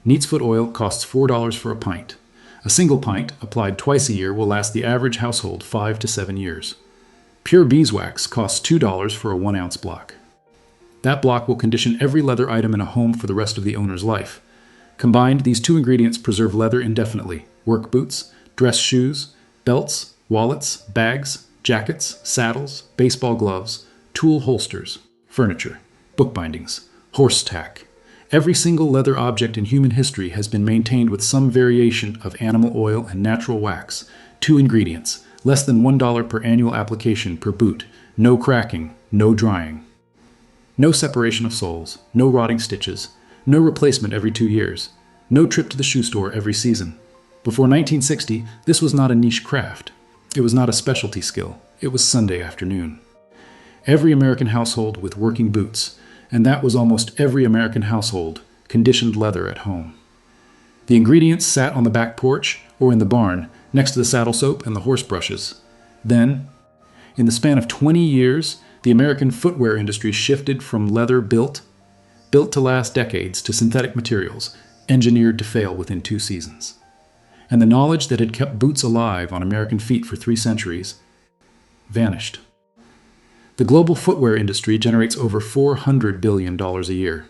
Neatsfoot oil costs $4 for a pint. A single pint, applied twice a year, will last the average household 5 to 7 years. Pure beeswax costs $2 for a 1-ounce block. That block will condition every leather item in a home for the rest of the owner's life. Combined, these two ingredients preserve leather indefinitely: work boots, dress shoes, belts, wallets, bags, jackets, saddles, baseball gloves, tool holsters, furniture, bookbindings, horse tack. Every single leather object in human history has been maintained with some variation of animal oil and natural wax. 2 ingredients, less than $1 per annual application per boot, no cracking, no drying. No separation of soles, no rotting stitches, no replacement every 2 years, no trip to the shoe store every season. Before 1960, this was not a niche craft. It was not a specialty skill. It was Sunday afternoon. Every American household with working boots, and that was almost every American household, conditioned leather at home. The ingredients sat on the back porch or in the barn, next to the saddle soap and the horse brushes. Then, in the span of 20 years, the American footwear industry shifted from leather built to last decades, to synthetic materials, engineered to fail within 2 seasons. And the knowledge that had kept boots alive on American feet for 3 centuries vanished. The global footwear industry generates over $400 billion a year.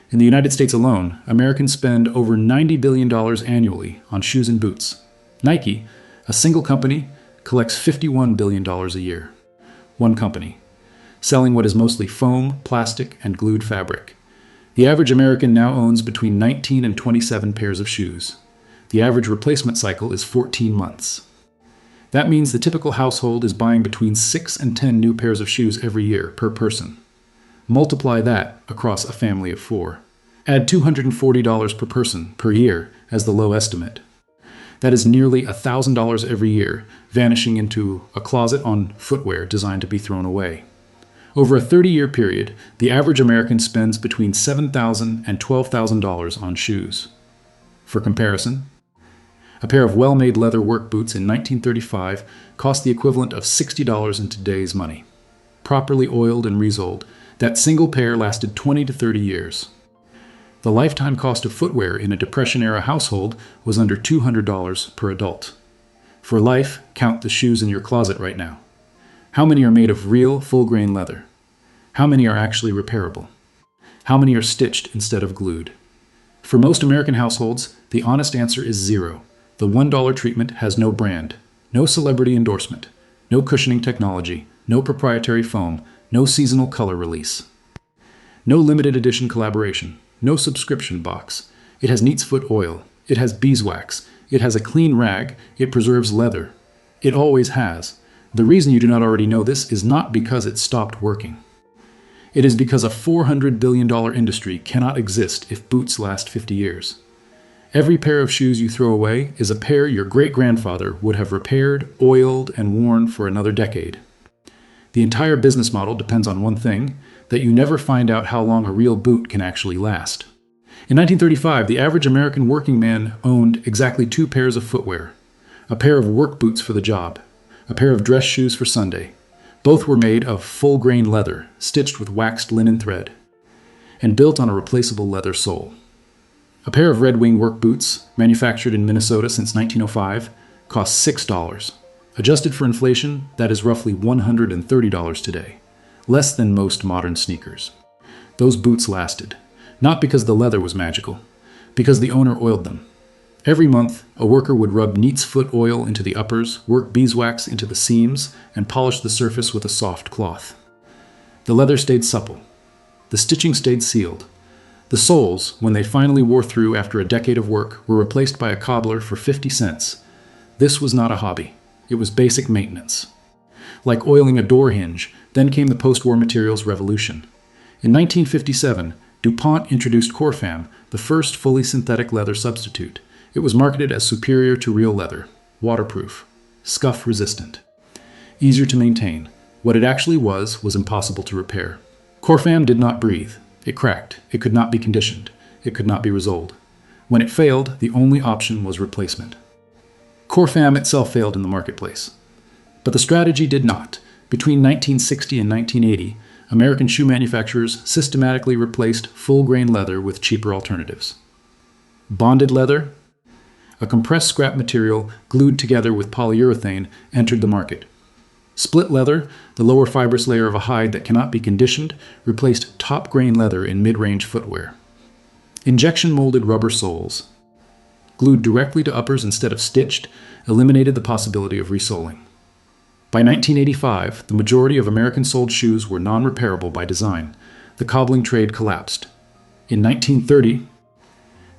In the United States alone, Americans spend over $90 billion annually on shoes and boots. Nike, a single company, collects $51 billion a year. One company, selling what is mostly foam, plastic, and glued fabric. The average American now owns between 19 and 27 pairs of shoes. The average replacement cycle is 14 months. That means the typical household is buying between 6 and 10 new pairs of shoes every year per person. Multiply that across a family of 4. Add $240 per person per year as the low estimate. That is nearly $1,000 every year, vanishing into a closet on footwear designed to be thrown away. Over a 30-year period, the average American spends between $7,000 and $12,000 on shoes. For comparison, a pair of well-made leather work boots in 1935 cost the equivalent of $60 in today's money. Properly oiled and resoled, that single pair lasted 20 to 30 years. The lifetime cost of footwear in a Depression-era household was under $200 per adult. For life, count the shoes in your closet right now. How many are made of real, full-grain leather? How many are actually repairable? How many are stitched instead of glued? For most American households, the honest answer is 0. The $1 treatment has no brand, no celebrity endorsement, no cushioning technology, no proprietary foam, no seasonal color release, no limited edition collaboration, no subscription box. It has neatsfoot oil. It has beeswax. It has a clean rag. It preserves leather. It always has. The reason you do not already know this is not because it stopped working. It is because a $400 billion industry cannot exist if boots last 50 years. Every pair of shoes you throw away is a pair your great-grandfather would have repaired, oiled, and worn for another decade. The entire business model depends on one thing, that you never find out how long a real boot can actually last. In 1935, the average American working man owned exactly 2 pairs of footwear: a pair of work boots for the job, a pair of dress shoes for Sunday. Both were made of full-grain leather, stitched with waxed linen thread, and built on a replaceable leather sole. A pair of Red Wing work boots, manufactured in Minnesota since 1905, cost $6. Adjusted for inflation, that is roughly $130 today, less than most modern sneakers. Those boots lasted, not because the leather was magical, because the owner oiled them. Every month, a worker would rub neatsfoot oil into the uppers, work beeswax into the seams, and polish the surface with a soft cloth. The leather stayed supple. The stitching stayed sealed. The soles, when they finally wore through after a decade of work, were replaced by a cobbler for 50 cents. This was not a hobby. It was basic maintenance. Like oiling a door hinge, then came the post-war materials revolution. In 1957, DuPont introduced Corfam, the first fully synthetic leather substitute. It was marketed as superior to real leather, waterproof, scuff-resistant, easier to maintain. What it actually was impossible to repair. Corfam did not breathe. It cracked. It could not be conditioned. It could not be resoled. When it failed, the only option was replacement. Corfam itself failed in the marketplace. But the strategy did not. Between 1960 and 1980, American shoe manufacturers systematically replaced full-grain leather with cheaper alternatives. Bonded leather, a compressed scrap material glued together with polyurethane, entered the market. Split leather, the lower fibrous layer of a hide that cannot be conditioned, replaced top grain leather in mid-range footwear. Injection molded rubber soles, glued directly to uppers instead of stitched, eliminated the possibility of resoling. By 1985, the majority of American-sold shoes were non-repairable by design. The cobbling trade collapsed. In 1930,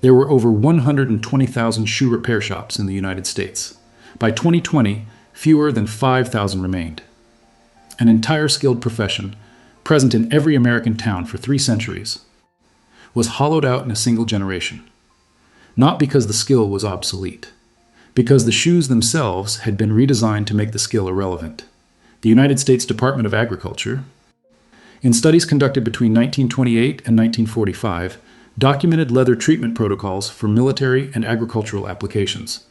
there were over 120,000 shoe repair shops in the United States. By 2020, fewer than 5,000 remained. An entire skilled profession, present in every American town for 3 centuries, was hollowed out in a single generation. Not because the skill was obsolete, because the shoes themselves had been redesigned to make the skill irrelevant. The United States Department of Agriculture, in studies conducted between 1928 and 1945, documented leather treatment protocols for military and agricultural applications.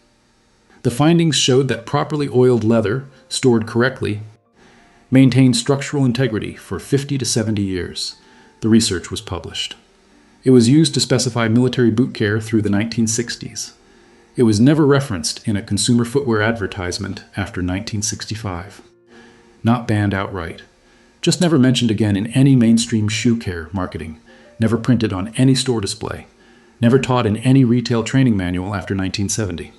The findings showed that properly oiled leather, stored correctly, maintained structural integrity for 50 to 70 years. The research was published. It was used to specify military boot care through the 1960s. It was never referenced in a consumer footwear advertisement after 1965. Not banned outright. Just never mentioned again in any mainstream shoe care marketing. Never printed on any store display. Never taught in any retail training manual after 1970.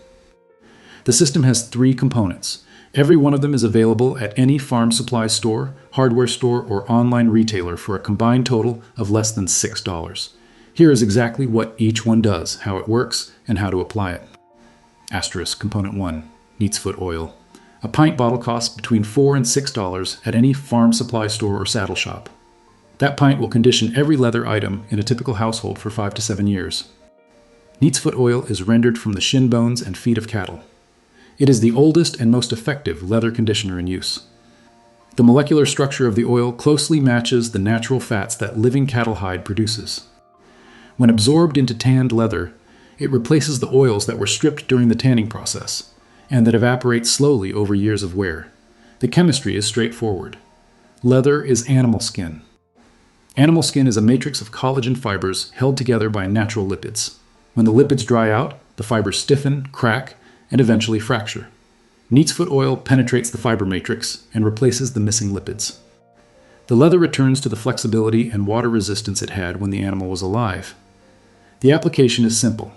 The system has 3 components. Every one of them is available at any farm supply store, hardware store, or online retailer for a combined total of less than $6. Here is exactly what each one does, how it works, and how to apply it. Asterisk Component 1, neatsfoot oil. A pint bottle costs between $4 and $6 at any farm supply store or saddle shop. That pint will condition every leather item in a typical household for 5 to 7 years. Neatsfoot oil is rendered from the shin bones and feet of cattle. It is the oldest and most effective leather conditioner in use. The molecular structure of the oil closely matches the natural fats that living cattle hide produces. When absorbed into tanned leather, it replaces the oils that were stripped during the tanning process, and that evaporate slowly over years of wear. The chemistry is straightforward. Leather is animal skin. Animal skin is a matrix of collagen fibers held together by natural lipids. When the lipids dry out, the fibers stiffen, crack, and eventually fracture. Neatsfoot oil penetrates the fiber matrix and replaces the missing lipids. The leather returns to the flexibility and water resistance it had when the animal was alive. The application is simple.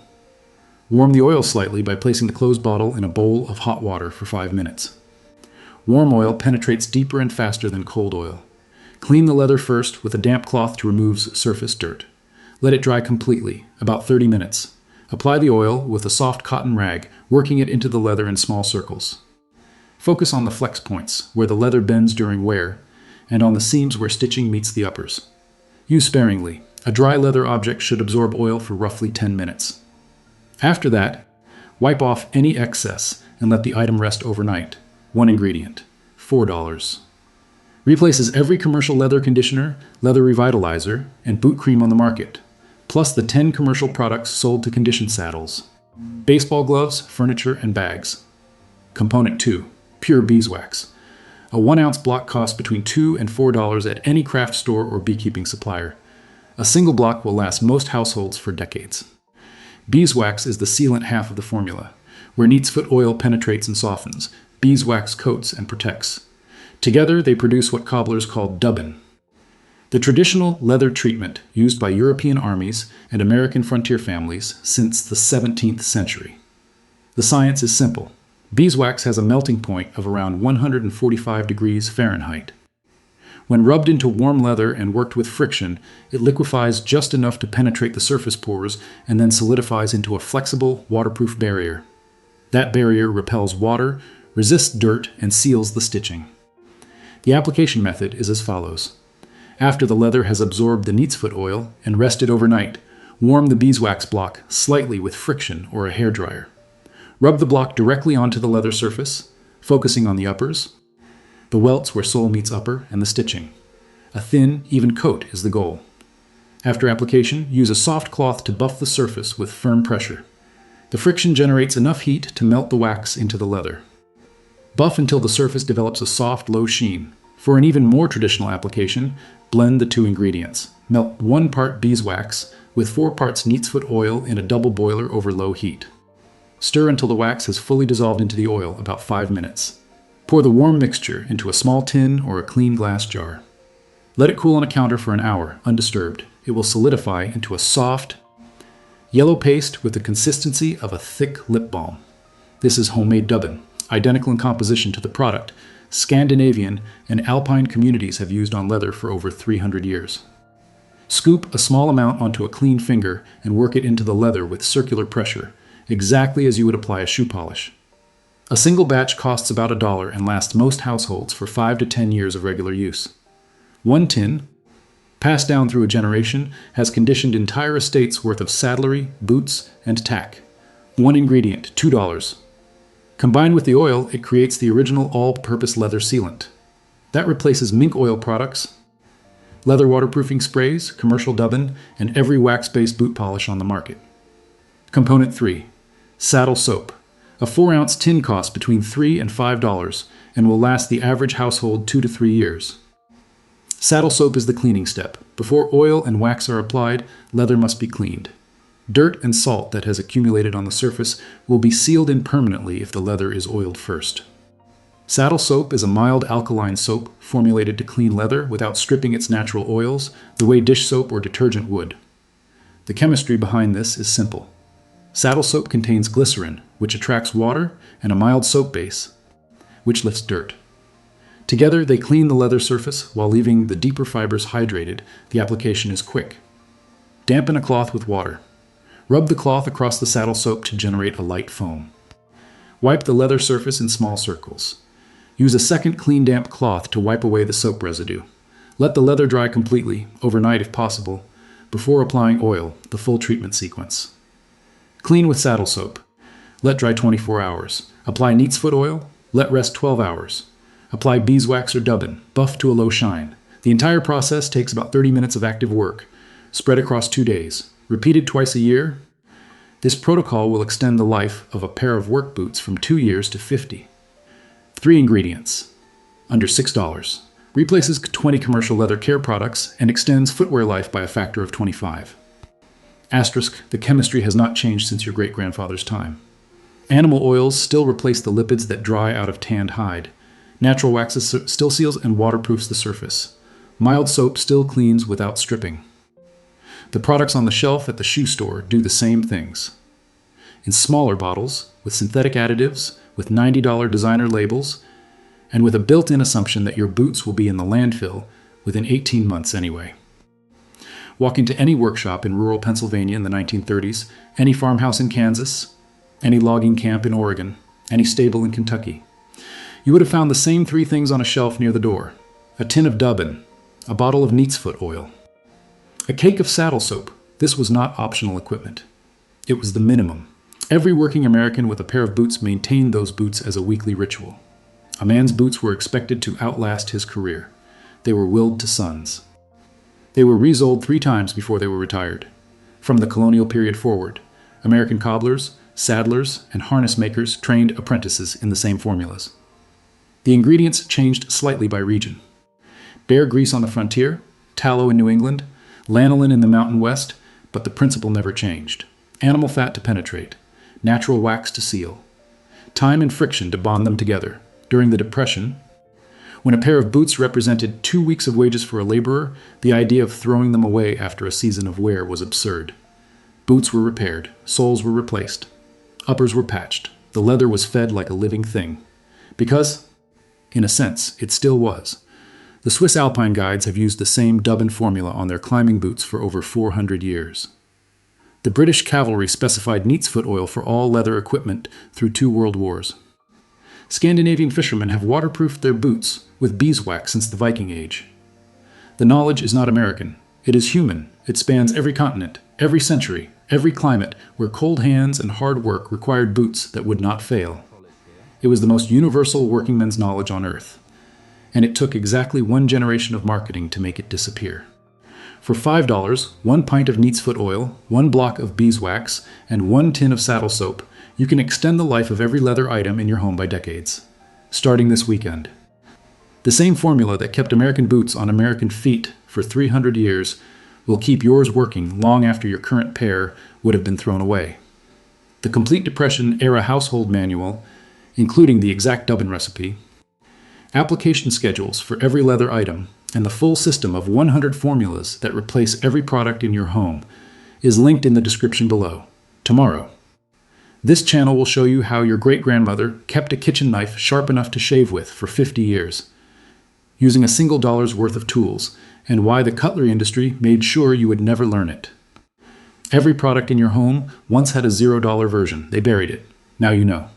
Warm the oil slightly by placing the closed bottle in a bowl of hot water for 5 minutes. Warm oil penetrates deeper and faster than cold oil. Clean the leather first with a damp cloth to remove surface dirt. Let it dry completely, about 30 minutes. Apply the oil with a soft cotton rag, working it into the leather in small circles. Focus on the flex points, where the leather bends during wear, and on the seams where stitching meets the uppers. Use sparingly. A dry leather object should absorb oil for roughly 10 minutes. After that, wipe off any excess and let the item rest overnight. 1 ingredient, $4. Replaces every commercial leather conditioner, leather revitalizer, and boot cream on the market, plus the 10 commercial products sold to condition saddles, baseball gloves, furniture, and bags. Component 2, pure beeswax. A 1-ounce block costs between $2 and $4 at any craft store or beekeeping supplier. A single block will last most households for decades. Beeswax is the sealant half of the formula. Where neatsfoot oil penetrates and softens, beeswax coats and protects. Together, they produce what cobblers call dubbin, the traditional leather treatment used by European armies and American frontier families since the 17th century. The science is simple. Beeswax has a melting point of around 145 degrees Fahrenheit. When rubbed into warm leather and worked with friction, it liquefies just enough to penetrate the surface pores and then solidifies into a flexible, waterproof barrier. That barrier repels water, resists dirt, and seals the stitching. The application method is as follows. After the leather has absorbed the neatsfoot oil and rested overnight, warm the beeswax block slightly with friction or a hairdryer. Rub the block directly onto the leather surface, focusing on the uppers, the welts where sole meets upper, and the stitching. A thin, even coat is the goal. After application, use a soft cloth to buff the surface with firm pressure. The friction generates enough heat to melt the wax into the leather. Buff until the surface develops a soft, low sheen. For an even more traditional application, Blend the two ingredients. Melt 1 part beeswax with 4 parts neatsfoot oil in a double boiler over low heat. Stir until the wax has fully dissolved into the oil, about 5 minutes. Pour the warm mixture into a small tin or a clean glass jar. Let it cool on a counter for an hour, undisturbed. It will solidify into a soft, yellow paste with the consistency of a thick lip balm. This is homemade dubbin, identical in composition to the product Scandinavian and Alpine communities have used on leather for over 300 years. Scoop a small amount onto a clean finger and work it into the leather with circular pressure, exactly as you would apply a shoe polish. A single batch costs about $1 and lasts most households for 5 to 10 years of regular use. One tin, passed down through a generation, has conditioned entire estates worth of saddlery, boots, and tack. One ingredient, $2. Combined with the oil, it creates the original all-purpose leather sealant. That replaces mink oil products, leather waterproofing sprays, commercial dubbin, and every wax-based boot polish on the market. Component 3. Saddle soap. A 4-ounce tin costs between $3 and $5 and will last the average household 2 to 3 years. Saddle soap is the cleaning step. Before oil and wax are applied, leather must be cleaned. Dirt and salt that has accumulated on the surface will be sealed in permanently if the leather is oiled first. Saddle soap is a mild alkaline soap formulated to clean leather without stripping its natural oils, the way dish soap or detergent would. The chemistry behind this is simple. Saddle soap contains glycerin, which attracts water, and a mild soap base, which lifts dirt. Together, they clean the leather surface while leaving the deeper fibers hydrated. The application is quick. Dampen a cloth with water. Rub the cloth across the saddle soap to generate a light foam. Wipe the leather surface in small circles. Use a second clean damp cloth to wipe away the soap residue. Let the leather dry completely, overnight if possible, before applying oil, the full treatment sequence. Clean with saddle soap. Let dry 24 hours. Apply neatsfoot oil. Let rest 12 hours. Apply beeswax or dubbin. Buff to a low shine. The entire process takes about 30 minutes of active work. Spread across 2 days. Repeated twice a year. This protocol will extend the life of a pair of work boots from 2 years to 50. 3 ingredients. Under $6. Replaces 20 commercial leather care products and extends footwear life by a factor of 25. Asterisk, the chemistry has not changed since your great-grandfather's time. Animal oils still replace the lipids that dry out of tanned hide. Natural waxes still seals and waterproofs the surface. Mild soap still cleans without stripping. The products on the shelf at the shoe store do the same things. In smaller bottles, with synthetic additives, with $90 designer labels, and with a built-in assumption that your boots will be in the landfill within 18 months anyway. Walk into any workshop in rural Pennsylvania in the 1930s, any farmhouse in Kansas, any logging camp in Oregon, any stable in Kentucky. You would have found the same 3 things on a shelf near the door. A tin of dubbin, a bottle of neatsfoot oil, a cake of saddle soap. This was not optional equipment. It was the minimum. Every working American with a pair of boots maintained those boots as a weekly ritual. A man's boots were expected to outlast his career. They were willed to sons. They were resoled 3 times before they were retired. From the colonial period forward, American cobblers, saddlers, and harness makers trained apprentices in the same formulas. The ingredients changed slightly by region. Bear grease on the frontier, tallow in New England, lanolin in the Mountain West, but the principle never changed. Animal fat to penetrate, natural wax to seal, time and friction to bond them together. During the Depression, when a pair of boots represented 2 weeks of wages for a laborer, the idea of throwing them away after a season of wear was absurd. Boots were repaired, soles were replaced, uppers were patched, the leather was fed like a living thing. Because, in a sense, it still was. The Swiss Alpine guides have used the same dubbin formula on their climbing boots for over 400 years. The British cavalry specified neatsfoot oil for all leather equipment through 2 world wars. Scandinavian fishermen have waterproofed their boots with beeswax since the Viking Age. The knowledge is not American. It is human. It spans every continent, every century, every climate where cold hands and hard work required boots that would not fail. It was the most universal workingman's knowledge on earth. And it took exactly 1 generation of marketing to make it disappear. For $5, 1 pint of neatsfoot oil, 1 block of beeswax, and 1 tin of saddle soap, you can extend the life of every leather item in your home by decades. Starting this weekend. The same formula that kept American boots on American feet for 300 years will keep yours working long after your current pair would have been thrown away. The Complete Depression Era Household Manual, including the exact dubbin recipe, application schedules for every leather item, and the full system of 100 formulas that replace every product in your home is linked in the description below. Tomorrow. This channel will show you how your great-grandmother kept a kitchen knife sharp enough to shave with for 50 years, using a single dollar's worth of tools, and why the cutlery industry made sure you would never learn it. Every product in your home once had a $0 version. They buried it. Now you know.